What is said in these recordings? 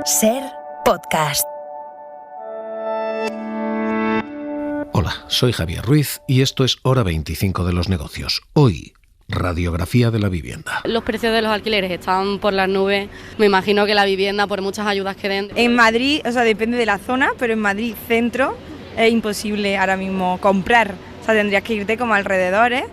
SER Podcast. Hola, soy Javier Ruiz y esto es Hora 25 de los negocios. Hoy, radiografía de la vivienda. Los precios de los alquileres están por las nubes. Me imagino que la vivienda, por muchas ayudas que den... En Madrid, depende de la zona, pero en Madrid centro es imposible ahora mismo comprar. Tendrías que irte como alrededores.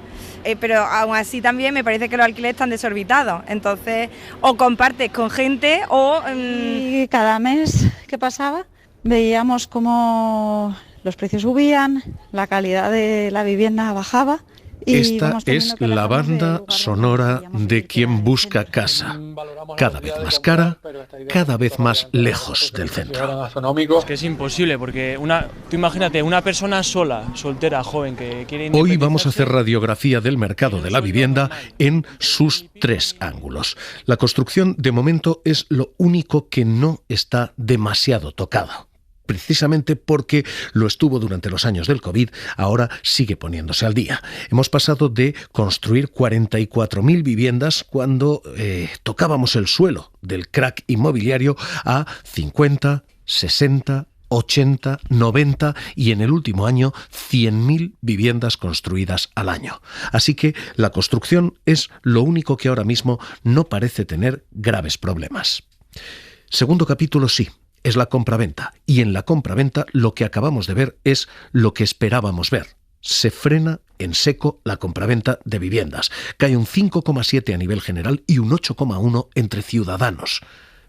Pero aún así también me parece que los alquileres están desorbitados. Entonces, o compartes con gente o... Y cada mes que pasaba veíamos cómo los precios subían, la calidad de la vivienda bajaba. Esta es la banda sonora de quien busca casa, cada vez más cara, cada vez más lejos del centro. Es que es imposible, porque tú imagínate, una persona sola, soltera, joven, que quiere... Hoy vamos a hacer radiografía del mercado de la vivienda en sus tres ángulos. La construcción, de momento, es lo único que no está demasiado tocado. Precisamente porque lo estuvo durante los años del COVID, ahora sigue poniéndose al día. Hemos pasado de construir 44.000 viviendas cuando tocábamos el suelo del crack inmobiliario a 50, 60, 80, 90 y en el último año 100.000 viviendas construidas al año. Así que la construcción es lo único que ahora mismo no parece tener graves problemas. Segundo capítulo, sí. Es la compraventa, y en la compraventa lo que acabamos de ver es lo que esperábamos ver. Se frena en seco la compraventa de viviendas. Cae un 5,7 a nivel general y un 8,1 entre ciudadanos.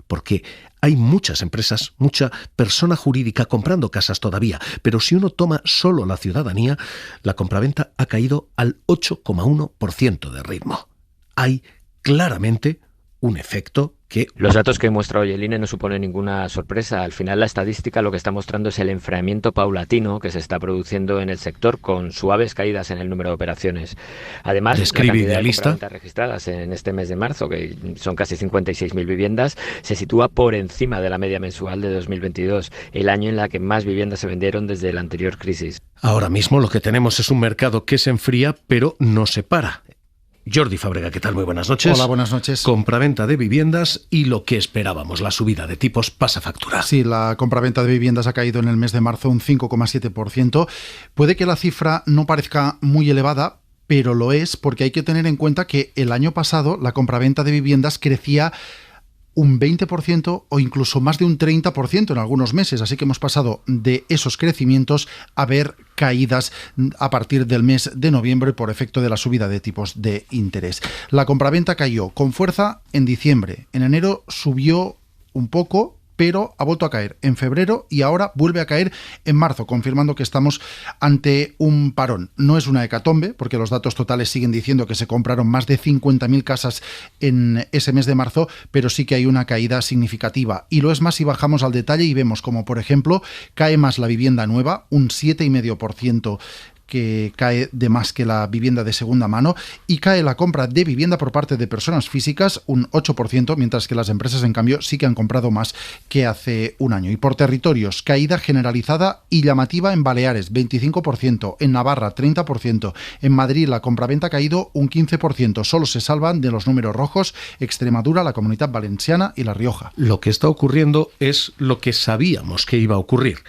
Porque hay muchas empresas, mucha persona jurídica comprando casas todavía, pero si uno toma solo la ciudadanía, la compraventa ha caído al 8,1% de ritmo. Hay claramente un efecto que... Los datos que muestra hoy el INE no suponen ninguna sorpresa. Al final la estadística lo que está mostrando es el enfriamiento paulatino que se está produciendo en el sector con suaves caídas en el número de operaciones. Además, la cantidad de compraventas registradas en este mes de marzo, que son casi 56.000 viviendas, se sitúa por encima de la media mensual de 2022, el año en la que más viviendas se vendieron desde la anterior crisis. Ahora mismo lo que tenemos es un mercado que se enfría, pero no se para. Jordi Fábrega, ¿qué tal? Muy buenas noches. Hola, buenas noches. Compraventa de viviendas y lo que esperábamos, la subida de tipos pasa factura. Sí, la compraventa de viviendas ha caído en el mes de marzo un 5,7%. Puede que la cifra no parezca muy elevada, pero lo es porque hay que tener en cuenta que el año pasado la compraventa de viviendas crecía un 20% o incluso más de un 30% en algunos meses. Así que hemos pasado de esos crecimientos a ver caídas a partir del mes de noviembre por efecto de la subida de tipos de interés. La compraventa cayó con fuerza en diciembre. En enero subió un poco, pero ha vuelto a caer en febrero y ahora vuelve a caer en marzo, confirmando que estamos ante un parón. No es una hecatombe, porque los datos totales siguen diciendo que se compraron más de 50.000 casas en ese mes de marzo, pero sí que hay una caída significativa. Y lo es más si bajamos al detalle y vemos como, por ejemplo, cae más la vivienda nueva, un 7,5%, que cae de más que la vivienda de segunda mano, y cae la compra de vivienda por parte de personas físicas un 8%, mientras que las empresas, en cambio, sí que han comprado más que hace un año. Y por territorios, caída generalizada y llamativa en Baleares, 25%, en Navarra, 30%, en Madrid la compraventa ha caído un 15%, solo se salvan de los números rojos Extremadura, la Comunidad Valenciana y La Rioja. Lo que está ocurriendo es lo que sabíamos que iba a ocurrir.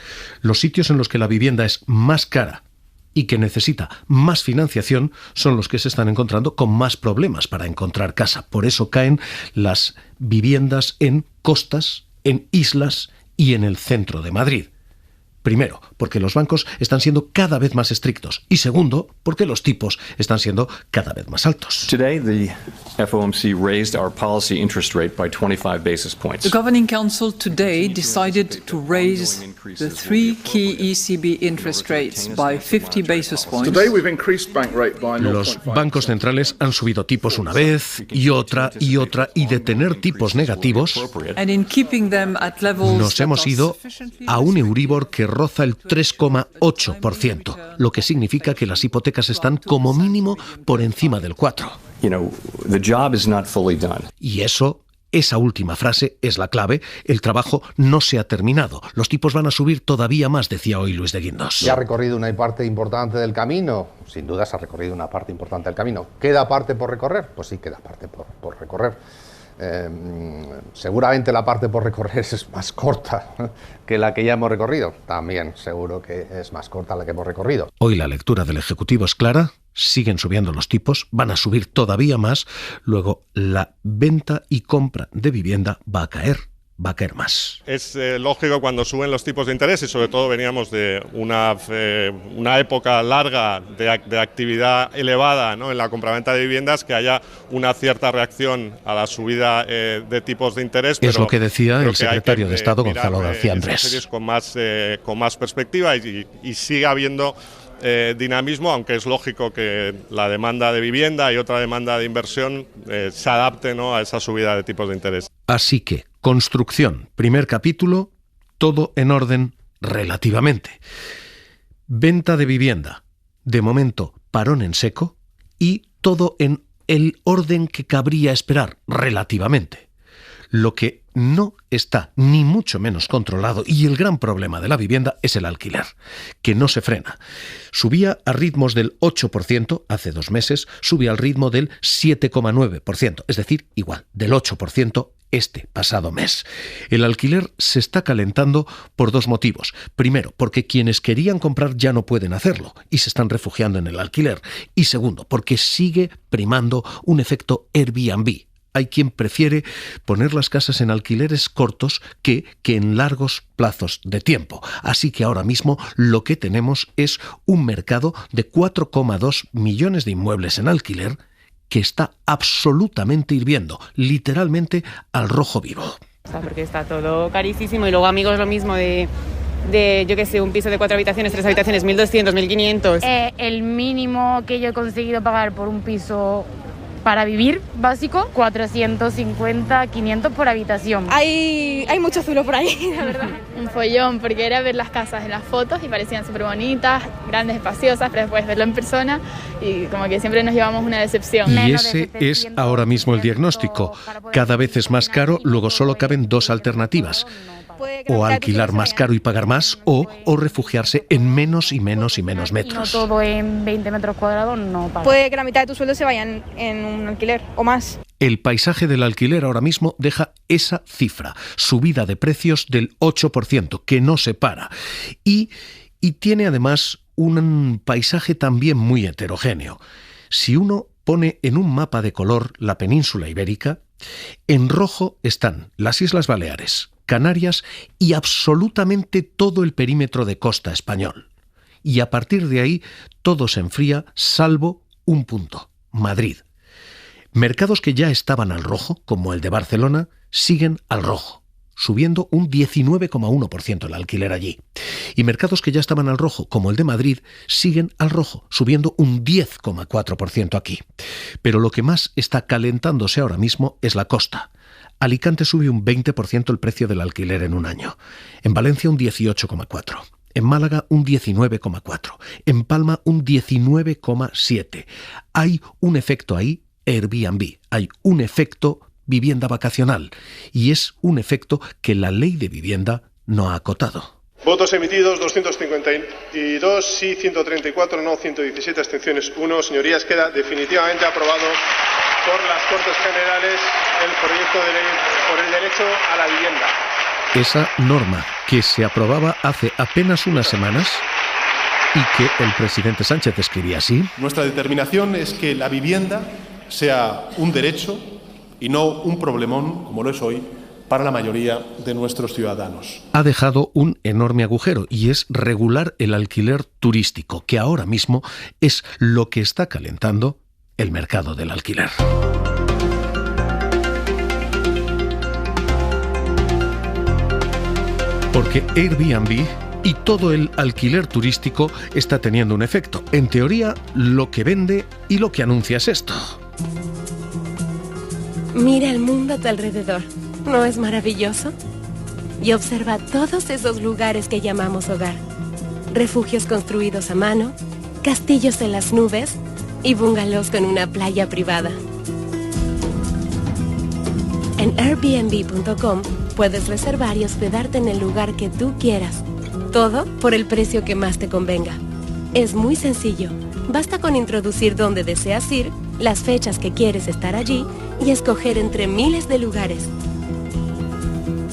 Los sitios en los que la vivienda es más cara y que necesita más financiación son los que se están encontrando con más problemas para encontrar casa. Por eso caen las viviendas en costas, en islas y en el centro de Madrid. Primero, porque los bancos están siendo cada vez más estrictos. Y segundo, porque los tipos están siendo cada vez más altos. Today, the FOMC raised our policy interest rate by 25 basis points. The Governing Council today decided to raise the three key ECB interest rates by 50 basis points. Today we've increased bank rate by 0.5%. Los bancos centrales han subido tipos una vez y otra y otra, y de tener tipos negativos, And in keeping them at levels nos hemos ido a un Euribor que roza el 3,8%, lo que significa que las hipotecas están como mínimo por encima del 4%. The job is not fully done. Y esa última frase es la clave. El trabajo no se ha terminado. Los tipos van a subir todavía más, decía hoy Luis de Guindos. Ya ha recorrido una parte importante del camino. Sin duda se ha recorrido una parte importante del camino. ¿Queda parte por recorrer? Pues sí, queda parte por recorrer. Seguramente la parte por recorrer es más corta que la que ya hemos recorrido. También seguro que es más corta la que hemos recorrido. Hoy la lectura del Ejecutivo es clara. Siguen subiendo los tipos, van a subir todavía más. Luego la venta y compra de vivienda va a caer más. Es lógico cuando suben los tipos de interés, y sobre todo veníamos de una época larga de actividad elevada, ¿no?, en la compraventa de viviendas, que haya una cierta reacción a la subida de tipos de interés. Es lo que decía el secretario de Estado, Gonzalo García Andrés. Con más perspectiva y sigue habiendo dinamismo, aunque es lógico que la demanda de vivienda y otra demanda de inversión se adapte, ¿no?, a esa subida de tipos de interés. Así que, construcción, primer capítulo, todo en orden relativamente. Venta de vivienda, de momento parón en seco, y todo en el orden que cabría esperar relativamente. Lo que no está ni mucho menos controlado, y el gran problema de la vivienda, es el alquiler, que no se frena. Subía a ritmos del 8% hace 2 meses, sube al ritmo del 7,9%, es decir, igual, del 8% este pasado mes. El alquiler se está calentando por 2 motivos. Primero, porque quienes querían comprar ya no pueden hacerlo y se están refugiando en el alquiler. Y segundo, porque sigue primando un efecto Airbnb. Hay quien prefiere poner las casas en alquileres cortos que en largos plazos de tiempo. Así que ahora mismo lo que tenemos es un mercado de 4,2 millones de inmuebles en alquiler que está absolutamente hirviendo, literalmente al rojo vivo. O sea, porque está todo carísimo, y luego, amigos, lo mismo de yo qué sé, un piso de 4 habitaciones, 3 habitaciones, 1.200, 1.500. El mínimo que yo he conseguido pagar por un piso para vivir básico, 450, 500 por habitación. Hay mucho zulo por ahí, la verdad. Un follón, porque era ver las casas en las fotos y parecían súper bonitas, grandes, espaciosas, pero después verlo en persona y como que siempre nos llevamos una decepción. Y ese es ahora mismo el diagnóstico. Cada vez es más caro, luego solo caben 2 alternativas. O alquilar más caro y pagar más, o refugiarse en menos y menos y menos metros. No todo en 20 metros cuadrados no paga. Puede que la mitad de tu sueldo se vaya en un alquiler o más. El paisaje del alquiler ahora mismo deja esa cifra, subida de precios del 8%, que no se para. Y tiene además un paisaje también muy heterogéneo. Si uno pone en un mapa de color la península ibérica, en rojo están las Islas Baleares, Canarias y absolutamente todo el perímetro de costa español. Y a partir de ahí todo se enfría, salvo un punto, Madrid. Mercados que ya estaban al rojo, como el de Barcelona, siguen al rojo, subiendo un 19,1% el alquiler allí. Y mercados que ya estaban al rojo, como el de Madrid, siguen al rojo, subiendo un 10,4% aquí. Pero lo que más está calentándose ahora mismo es la costa. Alicante sube un 20% el precio del alquiler en un año. En Valencia un 18,4%. En Málaga un 19,4%. En Palma un 19,7%. Hay un efecto ahí, Airbnb. Hay un efecto vivienda vacacional. Y es un efecto que la ley de vivienda no ha acotado. Votos emitidos 252, sí 134, no 117, abstenciones 1. Señorías, queda definitivamente aprobado por las Cortes Generales el proyecto de ley por el derecho a la vivienda. Esa norma que se aprobaba hace apenas unas semanas y que el presidente Sánchez describía así. Nuestra determinación es que la vivienda sea un derecho y no un problemón, como lo es hoy, para la mayoría de nuestros ciudadanos. Ha dejado un enorme agujero, y es regular el alquiler turístico, que ahora mismo es lo que está calentando el mercado del alquiler. Porque Airbnb y todo el alquiler turístico está teniendo un efecto. En teoría, lo que vende y lo que anuncia es esto. Mira el mundo a tu alrededor. ¿No es maravilloso? Y observa todos esos lugares que llamamos hogar. Refugios construidos a mano, castillos en las nubes y bungalows con una playa privada. En Airbnb.com puedes reservar y hospedarte en el lugar que tú quieras. Todo por el precio que más te convenga. Es muy sencillo. Basta con introducir dónde deseas ir las fechas que quieres estar allí y escoger entre miles de lugares.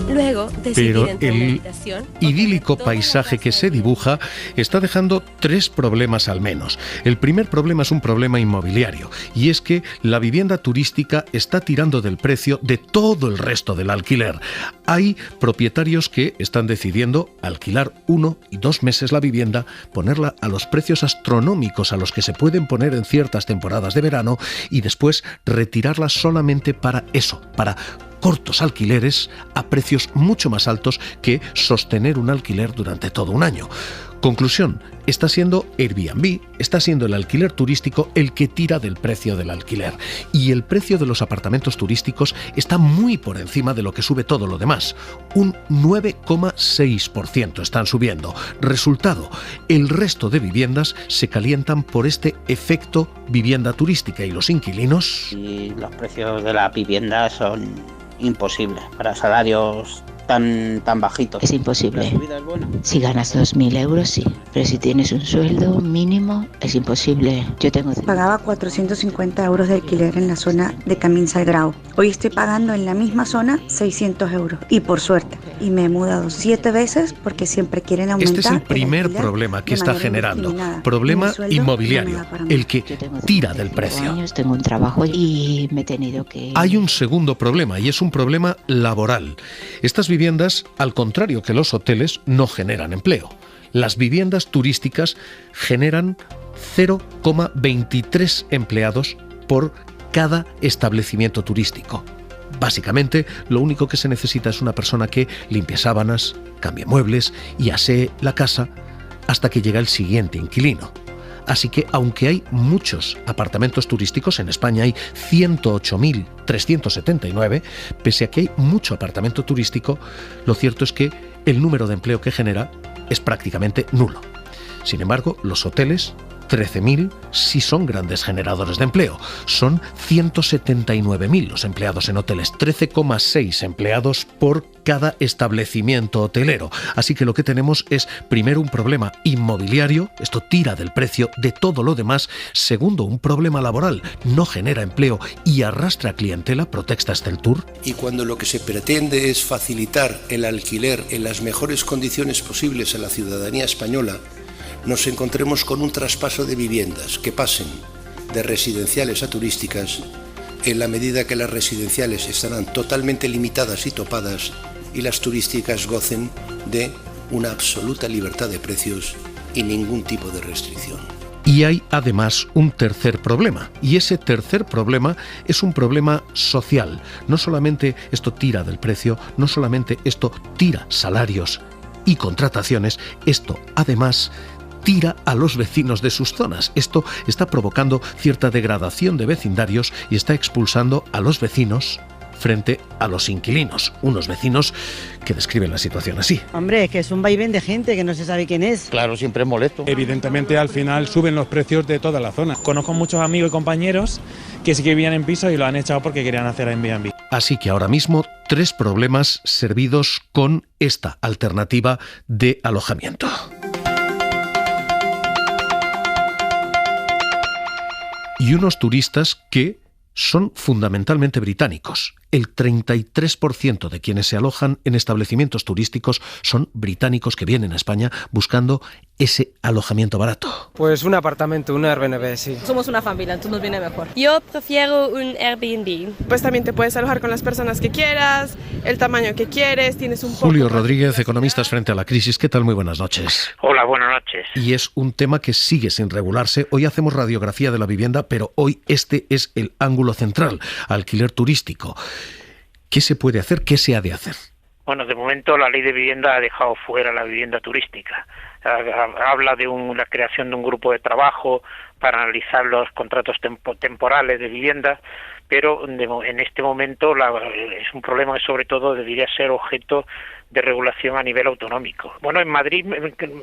Luego, pero el idílico paisaje que se dibuja está dejando 3 problemas al menos. El primer problema es un problema inmobiliario, y es que la vivienda turística está tirando del precio de todo el resto del alquiler. Hay propietarios que están decidiendo alquilar 1 y 2 meses la vivienda, ponerla a los precios astronómicos a los que se pueden poner en ciertas temporadas de verano y después retirarla solamente para eso, para cortos alquileres a precios mucho más altos que sostener un alquiler durante todo un año. Conclusión, está siendo Airbnb, está siendo el alquiler turístico el que tira del precio del alquiler. Y el precio de los apartamentos turísticos está muy por encima de lo que sube todo lo demás. Un 9,6% están subiendo. Resultado, el resto de viviendas se calientan por este efecto vivienda turística y los inquilinos... Y los precios de la vivienda son imposibles para salarios tan bajitos. Es imposible. Si ganas 2.000 euros, sí. Pero si tienes un sueldo mínimo, es imposible. Yo tengo... Pagaba 450 euros de alquiler en la zona de Camins al Grau. Hoy estoy pagando en la misma zona 600 euros. Y por suerte. Y me he mudado 7 veces porque siempre quieren aumentar. Este es el primer problema que está generando. Problema inmobiliario. El que tira del precio. Tengo un trabajo y me he tenido que... Hay un segundo problema y es un problema laboral. Estas viviendas, al contrario que los hoteles, no generan empleo. Las viviendas turísticas generan 0,23 empleados por cada establecimiento turístico. Básicamente, lo único que se necesita es una persona que limpie sábanas, cambie muebles y asee la casa hasta que llega el siguiente inquilino. Así que, aunque hay muchos apartamentos turísticos, en España hay 108.379, pese a que hay mucho apartamento turístico, lo cierto es que el número de empleo que genera es prácticamente nulo. Sin embargo, los hoteles, 13.000, sí son grandes generadores de empleo. Son 179.000 los empleados en hoteles, 13,6 empleados por cada establecimiento hotelero. Así que lo que tenemos es, primero, un problema inmobiliario, esto tira del precio de todo lo demás. Segundo, un problema laboral, no genera empleo y arrastra clientela, Protexta Esteltur. Y cuando lo que se pretende es facilitar el alquiler en las mejores condiciones posibles a la ciudadanía española, nos encontremos con un traspaso de viviendas que pasen de residenciales a turísticas en la medida que las residenciales estarán totalmente limitadas y topadas y las turísticas gocen de una absoluta libertad de precios y ningún tipo de restricción. Y hay además un tercer problema, y ese tercer problema es un problema social. No solamente esto tira del precio, no solamente esto tira salarios y contrataciones, esto además tira a los vecinos de sus zonas. Esto está provocando cierta degradación de vecindarios y está expulsando a los vecinos frente a los inquilinos. Unos vecinos que describen la situación así. Hombre, es que es un vaivén de gente que no se sabe quién es. Claro, siempre es molesto. Evidentemente, al final suben los precios de toda la zona. Conozco muchos amigos y compañeros que sí que vivían en pisos y lo han echado porque querían hacer Airbnb. Así que ahora mismo 3 problemas servidos con esta alternativa de alojamiento. Y unos turistas que son fundamentalmente británicos. El 33% de quienes se alojan en establecimientos turísticos son británicos que vienen a España buscando ese alojamiento barato. Pues un apartamento, un Airbnb, sí. Somos una familia, entonces nos viene mejor. Yo prefiero un Airbnb. Pues también te puedes alojar con las personas que quieras, el tamaño que quieres, tienes un poco... Julio Rodríguez, Economistas frente a la crisis. ¿Qué tal? Muy buenas noches. Hola, buenas noches. Y es un tema que sigue sin regularse. Hoy hacemos radiografía de la vivienda, pero hoy este es el ángulo central, alquiler turístico. ¿Qué se puede hacer? ¿Qué se ha de hacer? Bueno, de momento la ley de vivienda ha dejado fuera la vivienda turística. Habla de la creación de un grupo de trabajo para analizar los contratos temporales de vivienda, pero en este momento es un problema que sobre todo debería ser objeto de regulación a nivel autonómico. Bueno, en Madrid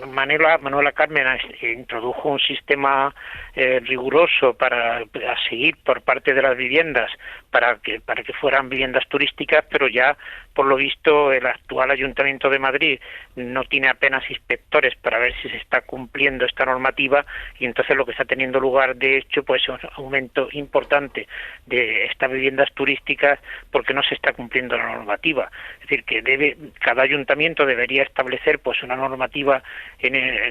Manuela Carmen introdujo un sistema riguroso para seguir por parte de las viviendas para que fueran viviendas turísticas, pero ya por lo visto el actual Ayuntamiento de Madrid no tiene apenas inspectores para ver si se está cumpliendo esta normativa y entonces lo que se ha tenido teniendo lugar de hecho pues un aumento importante de estas viviendas turísticas porque no se está cumpliendo la normativa. Es decir, que cada ayuntamiento debería establecer pues una normativa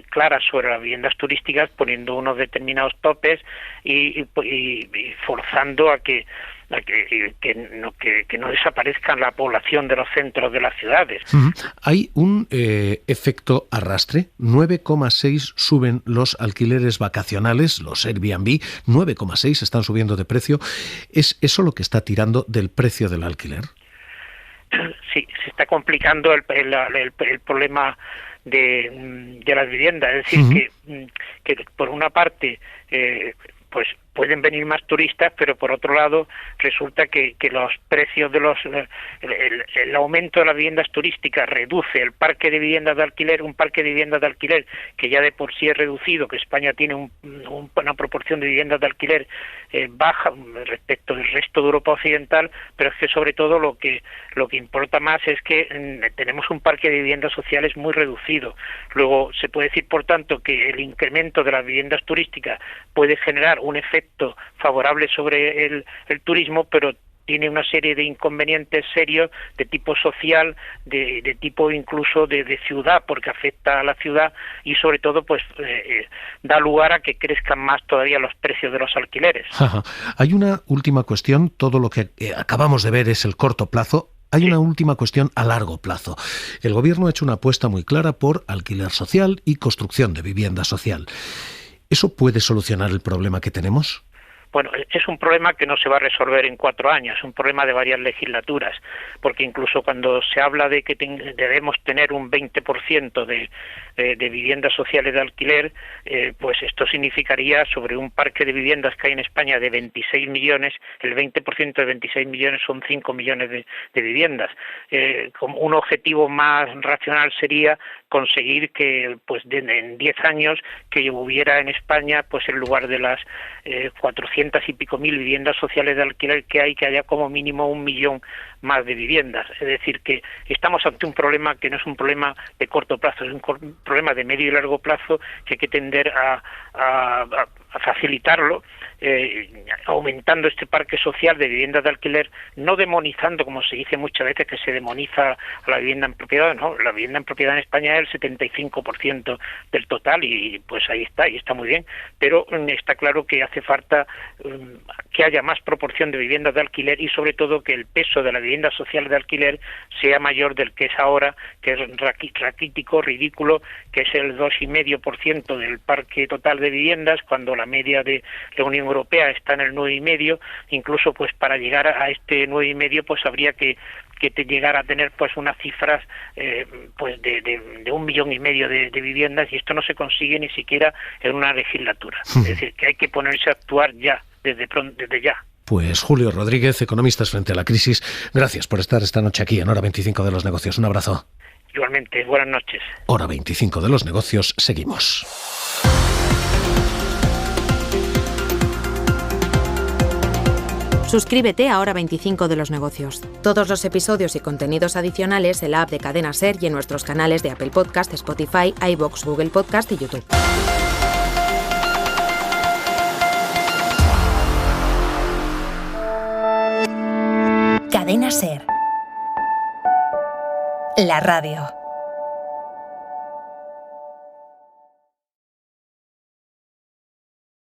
clara sobre las viviendas turísticas, poniendo unos determinados topes y forzando a que no desaparezca la población de los centros de las ciudades. Hay un efecto arrastre. 9,6 suben los alquileres vacacionales, los Airbnb, 9,6 están subiendo de precio. ¿Es eso lo que está tirando del precio del alquiler? Sí, se está complicando el problema de las viviendas. Es decir, que por una parte pues pueden venir más turistas, pero por otro lado resulta que los precios de el aumento de las viviendas turísticas reduce el parque de viviendas de alquiler, un parque de viviendas de alquiler que ya de por sí es reducido, que España tiene una proporción de viviendas de alquiler baja respecto del resto de Europa occidental, pero es que sobre todo lo que importa más es que tenemos un parque de viviendas sociales muy reducido. Luego se puede decir, por tanto, que el incremento de las viviendas turísticas puede generar un efecto favorable sobre el turismo, pero tiene una serie de inconvenientes serios de tipo social, de tipo incluso de ciudad, porque afecta a la ciudad y sobre todo pues da lugar a que crezcan más todavía los precios de los alquileres. Hay una última cuestión. Todo lo que acabamos de ver es el corto plazo. Hay una última cuestión a largo plazo. El gobierno ha hecho una apuesta muy clara por alquiler social y construcción de vivienda social. ¿Eso puede solucionar el problema que tenemos? Bueno, es un problema que no se va a resolver en 4 años, es un problema de varias legislaturas, porque incluso cuando se habla de que debemos tener un 20% de viviendas sociales de alquiler, pues esto significaría sobre un parque de viviendas que hay en España de 26 millones, el 20% de 26 millones son 5 millones de viviendas. Como un objetivo más racional sería conseguir que pues en 10 años que hubiera en España, pues en lugar de las 400 y pico mil viviendas sociales de alquiler que haya como mínimo 1 millón más de viviendas. Es decir, que estamos ante un problema que no es un problema de corto plazo, es un problema de medio y largo plazo que hay que tender a facilitarlo, aumentando este parque social de viviendas de alquiler, no demonizando, como se dice muchas veces, que se demoniza a la vivienda en propiedad. No, la vivienda en propiedad en España es el 75% del total y pues ahí está, y está muy bien, pero está claro que hace falta que haya más proporción de viviendas de alquiler y sobre todo que el peso de la vivienda social de alquiler sea mayor del que es ahora, que es raquítico, ridículo, que es el 2,5% del parque total de viviendas, cuando la media de la Unión Europea está en el 9,5%. Incluso pues para llegar a este 9,5% pues habría que llegar a tener pues unas cifras pues de 1,5 millones de viviendas, y esto no se consigue ni siquiera en una legislatura. Es decir, que hay que ponerse a actuar ya, desde ya. Pues Julio Rodríguez, Economistas frente a la crisis, gracias por estar esta noche aquí en Hora 25 de los Negocios. Un abrazo. Igualmente, buenas noches. Hora 25 de los Negocios, seguimos. Suscríbete a Hora 25 de los Negocios. Todos los episodios y contenidos adicionales en la app de Cadena SER y en nuestros canales de Apple Podcast, Spotify, iVoox, Google Podcast y YouTube. Cadena SER. La radio.